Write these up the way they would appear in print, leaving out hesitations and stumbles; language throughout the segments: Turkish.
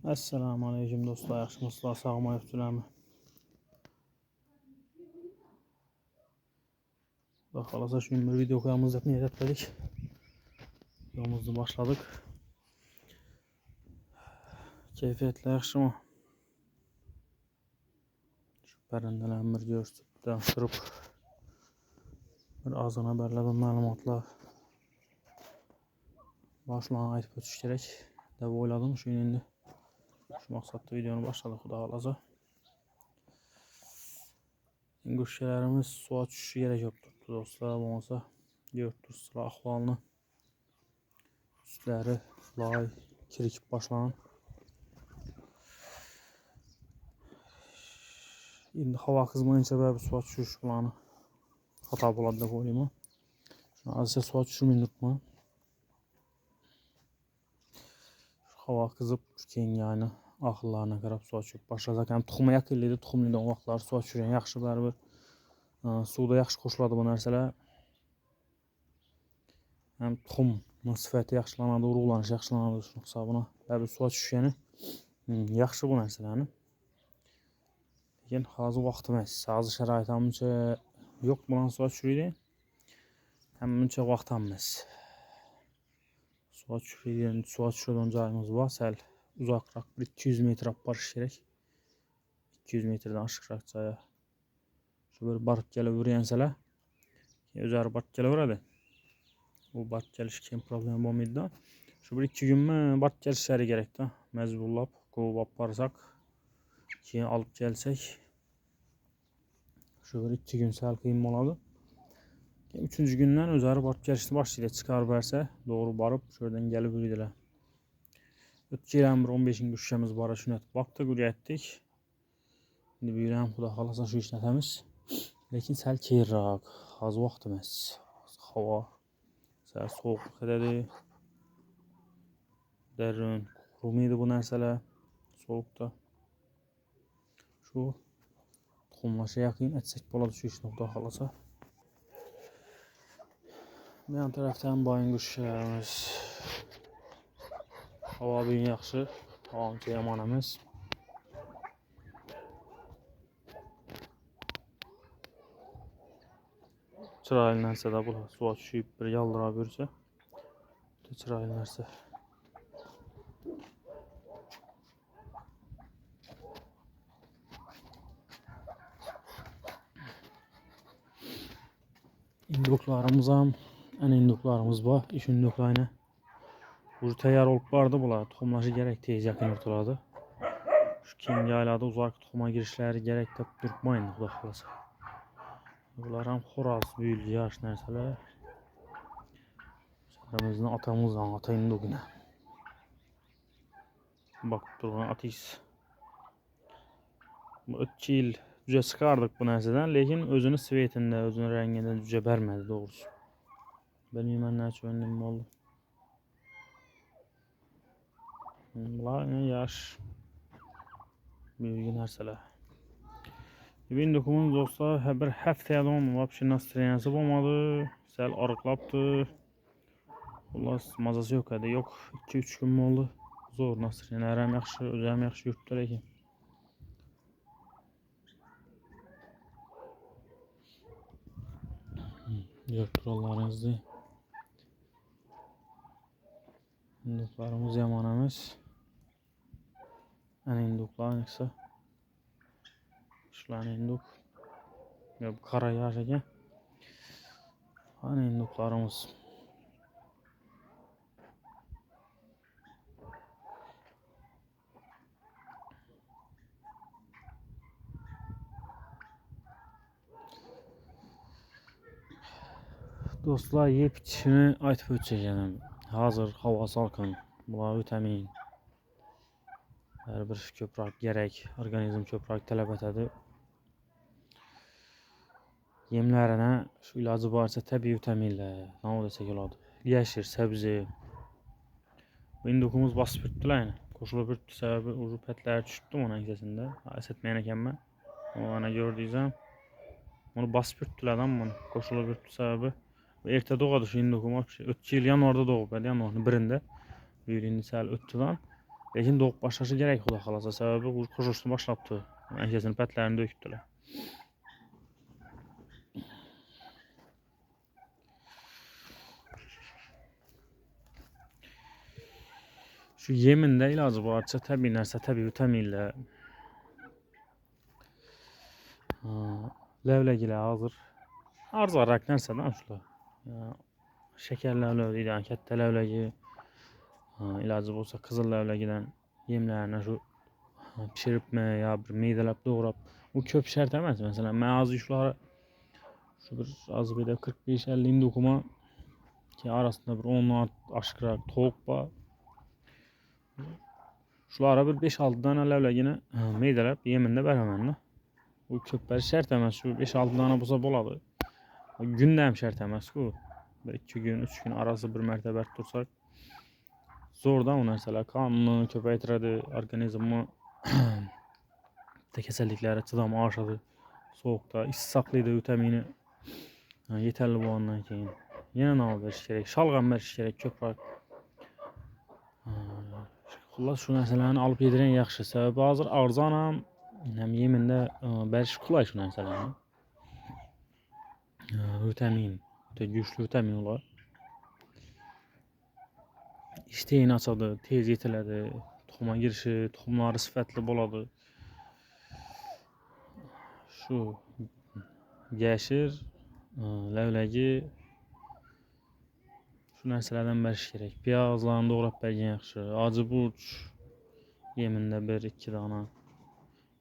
Assalamu alaykum do'stlar, yaxshimisizlar, sog'mayibsizlarmi? Xudo xolasa shu bir video ko'ramiz deb niyat etdik. Videomizni boshladik. Kayfiyatlar yaxshimi? Shu parandalarni bir ko'rsatib turib, bir ozgina xabarlar, ma'lumotlar boshlanib aytib o'tish kerak deb o'yladim. Shuning endi shu maqsadda videoni boshladik, xudo xolasa. Go'shtlarimiz suv tushishi kerak bo'libdi do'stlar, bo'lmasa ko'rib turibsizlar ahvolni. Üstlari loy kirikib boshlagan. Endi havo qizmayınca bir suv tushish plani xato bo'ladi deb o'ylayman. Azizcha suv tushirmay turibman. Havo qizib keyingi ayni oxirlarına qarab suv tushib boshlasak ham tuxum yakillaydi. Tuxumlidan vaqtlar suv tushirgan yaxshi, baribir suvda yaxshi qo'shiladi bu narsalar. Hem tuxum sifati yaxshilanadi, urug'lanishi yaxshilanadi shu hisobina. Baribir suv tushgani yaxshi bu narsalarni. Lekin hozir vaqt emas. Hozir sharoit hamcha yo'q bilan suv tushiradi. Ham buncha vaqt emas. Suv tushiradigan joyimiz bor, sal uzoqroq, 200 metr olib borish kerak. 200 metrdan oshiqroq joyga. Shu bir borib kelib o'rgansalar, o'zlari borib kelaveradi. Bu borib kelish keyin problem bo'lmaydi. Shu bir 2 kunmi borib kelishlari kerak-da. Majburlab ko'p olib borsak, keyin olib kelsak, shu bir 2 kun sal qiyin bo'ladi. 3. gündən o'zlari borib kelishni boshlaydi. Chiqarib bersa, doğru borib, shu yerdan kelib yuradilar. O'tgan yil ham bir 15 kun go'shtimiz bor, shuni aytib boqdik, o'rgatdik. Endi bu yil ham xudo xolasa shu ishni qilamiz. Lekin sal keyinroq, hozir vaqt emas. Havo sal sovuq ketadi. Darrun qurumaydi bu narsalar sovuqda. Shu tuxumlashga yaqin etsak bo'ladi shu ishni xudo xolasa. Bu yan tarafdan boyun go'shtlarimiz. Havo bugün yaxshi, ancha yomon emas. Chiroyli narsada bular suv tushib bir yaldirab yursa, chiroyli narsa. İnduklarımız ham, ana induklarımız bor. İş induklarını bu tayyor olib bordi bular. Tuxumlashi kerak, tez yaqin turadi. Shu keyingi oylarda uzoq tuxumga kirishlari kerak deb turibman, xudo xolasa. Bular ham xo'roz bo'yildi yosh narsalar. Sharimizning otamizdan ota indugina. Bakib turgan otingiz. Bu 2 yil juda chiqardik bu narsadan, lekin o'zini svetida, o'zini rangida juda bermadi doğrusu. Bilmayman nima nima bo'ldi. Bular yosh büyük narsalar. Benim dokumum dostlar bir haftadan вообще настроенияsi bo'lmadi, sal oriqlabdi. Xullas mazasi yo'q edi, yo'q 2-3 kun bo'ldi. Zo'r настроениялari ham yaxshi, o'zi ham yaxshi yuribdi lekin. Yo'q turalaringizni. Induklarimiz yomon emas. Ana induklar esa shularni induk. Yo'q qora yosh ekan. Ana induklarimiz. Do'stlar, yeb ichishni aytib o'tishim. Hozir havo salqin, bular vitamin. Baribir ko'proq kerak, organizm ko'proq talab etadi. Yemlarini shu iloji boricha tabiiy vitaminlar, nima desak bo'ladi. Yashil, sabzi. Bu indukumuz bosib turibdilar. Qo'shilib turibdi, sababi o'sha patlar tushibdi mana aksasida. Eslatmagan ekanman. Mana ko'rdingiz ham. Buni bosib turibdilar-da, buni qo'shilib turibdi sababi. Erta doğdu şu indukum. O'tgan yil yanvarda doğib edi, yanvarning 1-inde. Bu yil endi sal o'tdidan. Lekin doğup başlaşı gerek Xuda xalasa. Səbəbi quşuşunu başlapdı. Ənkəsini pətlərini dökdülər. Şu yemində ilacı varsa təbii нәрsə, təbii vitaminlə ləvləgilə hazır. Arzarak нәрsə danışılar. Şeker ləvləgidən, kətdə ləvləgi ilacı olsa qızıl ləvləgidən yemlərini şu pişirib ya bir meydələb doğrab. Bu köp şərt emas. Məsələn, mən az işləri şu bir az bir de 45-50 indukuma ki arasında bir 10 aşkırak tavuk var. Şulara bir 5-6 dana ləvləgini meydələb yemində bərəmənlə. Bu köpləri şərt emas. Şu 5-6 dana bulsa boladı. Gündəm şərt emas bu. 1-2 gün, 3 gün arası bir mərtəbə tutsaq. Zordan o nərsələr kanını köpəytirədi, orqanizmi kəsəlliklərə çıdamı aşadı. Soğukta, isti saxlaydı vitamini yeterli boğandan keyin. Yenə nə veriş gerek? Şalğam veriş gerek köpək. Xullas şu nərsələrini alıb yedirən yaxşı. Səbəbi hazır arzanam. Həm yemində bəriş qulay şu nərsələrini. Vitamin, güçlü vitamin olar. İşteyini açadı, tez yetilədi. Toxuma girişi, toxumları sifətli boladı. Şu gəşir, ləvləgi şu nərsələrdən bəriş gerek. Piyazlarını doğrab bərgən yaxşı. Acı burç yemində 1-2 dana.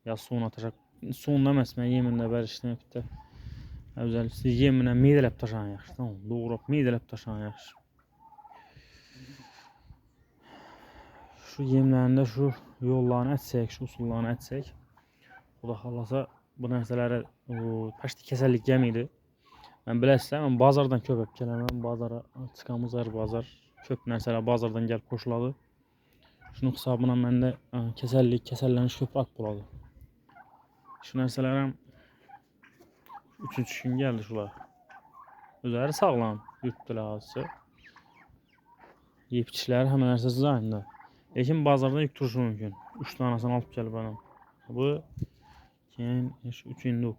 Ya son atacaq. Son deməz mən yemində bərişdən bitdə. Özellikle yeminə meydələb taşan yaxşı. Tamam, doğrab meydələb taşan yaxşı. Şu yemlərində şu yollarını etsək, şu usullarını etsək. Xuda xallasa bu nərsələri pəşti kəsəllik yemiydi. Mən biləsizlər, mən bazardan köpək gələm, bazara çıxamız hər bazar. Köp nərsələr bazardan gəlib qoşuladı. Şunun hesabına məndə kəsəllik, kəsəllənmiş köpək buladı. Şu nərsələrim 3-3 gün geldi şular. Üzeri sağlam, yuttular azıcık. Yepçiler hemen ersesiz aynı. Lakin bazardan yük turşu mümkün. 3 tanesini alıp gelip benim. Bu keyin 3 induk,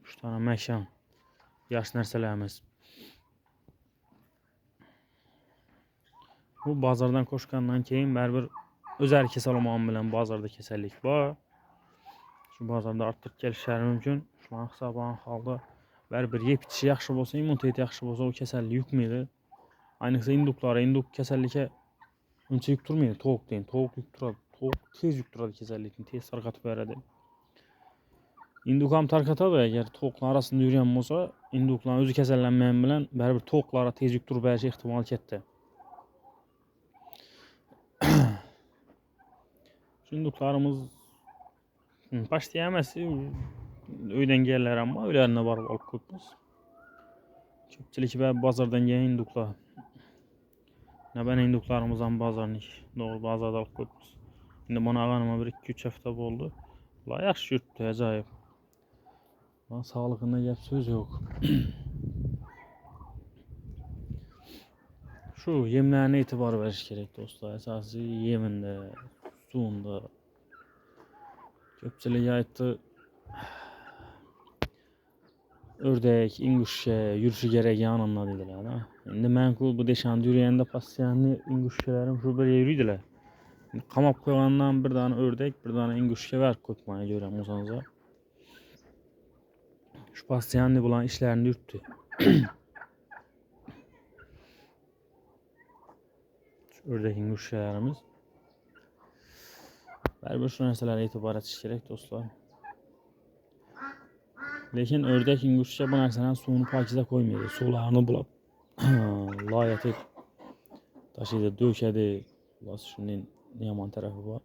3 tane məkan. Yaş nərsələrimiz. Bu bazardan koşkandan keyin bərabər özəl kesəl olmağım bilən bazarda kesəllik var. Şu bazarda artıq gəlişləri mümkün. Şuların hesabına halda bərabər yep içi yaxşı olsa, immunitet yaxşı olsa o kəsəllik yükməyir. Aynıqsa induklara, induk kəsəllikə önce yükturmayır. Tavuk deyin, tavuk yükturad. Tavuk tez yükturad kəsəllikini, tez sarqatıp verədi. İndukam tarqatadı əgər tavuklar arasında yürüyen olsa, indukların özü kəsəllənməyən bilən bərabər tavuklara tez yükturub verəcək ehtimal kətdə. Induklarımız başlayamazsa öydən gəlirlər amma öylərində var alıp qoyubuz. Köpçülük və bazardan gələn induklar. Nə bən induklarımızdan bazarnik. Doğru bazarda alıp qoyubuz. İndi bana ağanıma 1-2-3 həftə oldu. La yaxşı yürütdü, acayip. Sağlığında gəp söz yok. Şu yemlerine itibar veriş gerek dostlar. Esası yeminde, suyunda. Köpçülük ayıttı. Ördek, inguşke, yürüşü gerek yanında dediler. Ha? Şimdi mən bu deşanda yürüyende pasiyanlı inguşkelerim şu bir yürüydüler. Qamaq koyğandan bir tane ördek, bir tane inguşke ver koymaya görəm uzanıza. Şu pasiyanlı bulan işlerini yürüttü. Ördek inguşkelerimiz. Bərabər şu nərsələrə etibar etiş gerek dostlar. Lakin ördek inguşke bu nərsələrin suyunu pakizə koymuyor. Sularını bulab layət et. Daşıydı, dökədi. Şunun yaman tarafı var.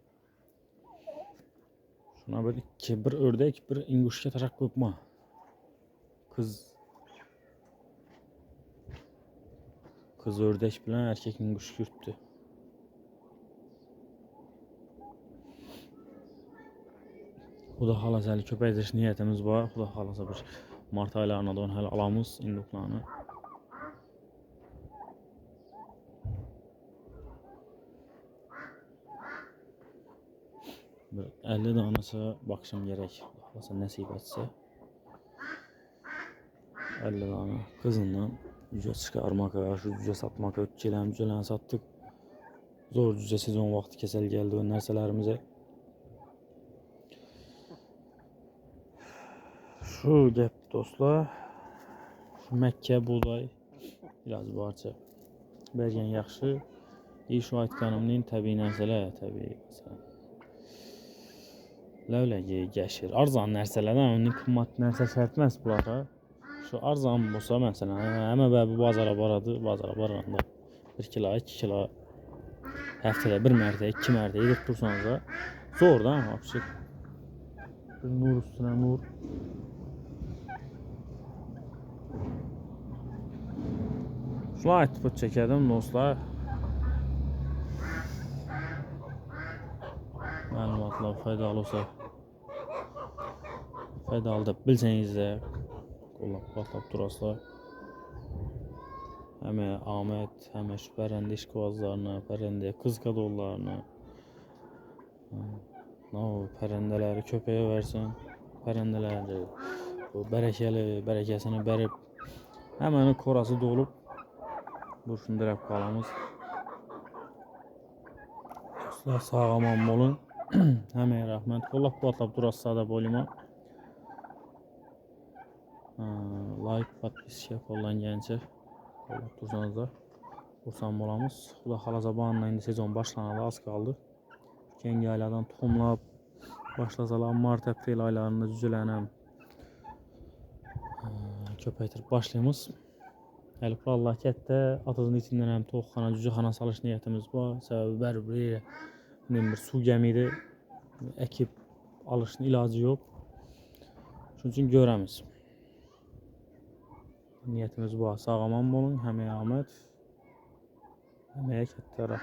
Şuna bir ördek, bir inguşke taşak koyma. Kız ördek bilen erkek inguşke yürüttü. Xuda xalasa hələ köpək ediş niyyətimiz var. Xuda xalasa bir mart aylarına da hələ alamız induklarını. Bir 50 danası bakışım gerek. Olsa nasip etse. 50 dana kızından cüce çıkarmak, şu cüce satmak, cücelen sattık. Zor cüce sezon vakti kesel geldi o narsalarımıza. Şu gep dostlar. Şu Mekke buğday biraz barça. Bergen yaxşı. Şu aytqanımın təbii nərsələr, təbii məsələn. Ləvləgi, gəşir, arzan nərsələrdən onun qimmat nərsə şərtməz bunlara. Şu arzan olsa məsələn, həmə bu bazara baradı, bazara baranda 1 kilo, 2 kilo həftədə bir mərtə, 2 mərtə edib dursanız da zor da vəbşi. Bir nur üstünə nur. Şuna aytıb çəkədim dostlar. Məlumatlar faydalı olsa faydalı da bilsəniz də qollab batlab duraslar. Həmə Ahmet, həmə şu pərəndə işqvazlarına, pərəndə qız qadollarına. O pərəndələri köpəyə versin. Pərəndələri bu bərəkəli, bərəkəsini bərib həməni korası dolub burşunduraq qalamız. Dostlar sağaman olun. Həməyə rəhmət. Qollab batlab duraslar da bolima. Like, подписка falan gəncə. Qollab dursanız da bursan bolamız. Xuda xalazabanla indi sezon başlanalı az qaldı. Kengi aylardan toxumlab başlasalar mart aprel aylarında cücələnəm. Köpəkdir başlayımız. Hələ Allah kətdə atızın içindən həm toxxana, cücəxana salış niyyətimiz var. Səbəbi bir su gəmidi əkib alışın ilacı yox. Şunun üçün görəmiz. Niyyətimiz var. Sağaman olun, həməyə Ahmet, həməyə kətlərə.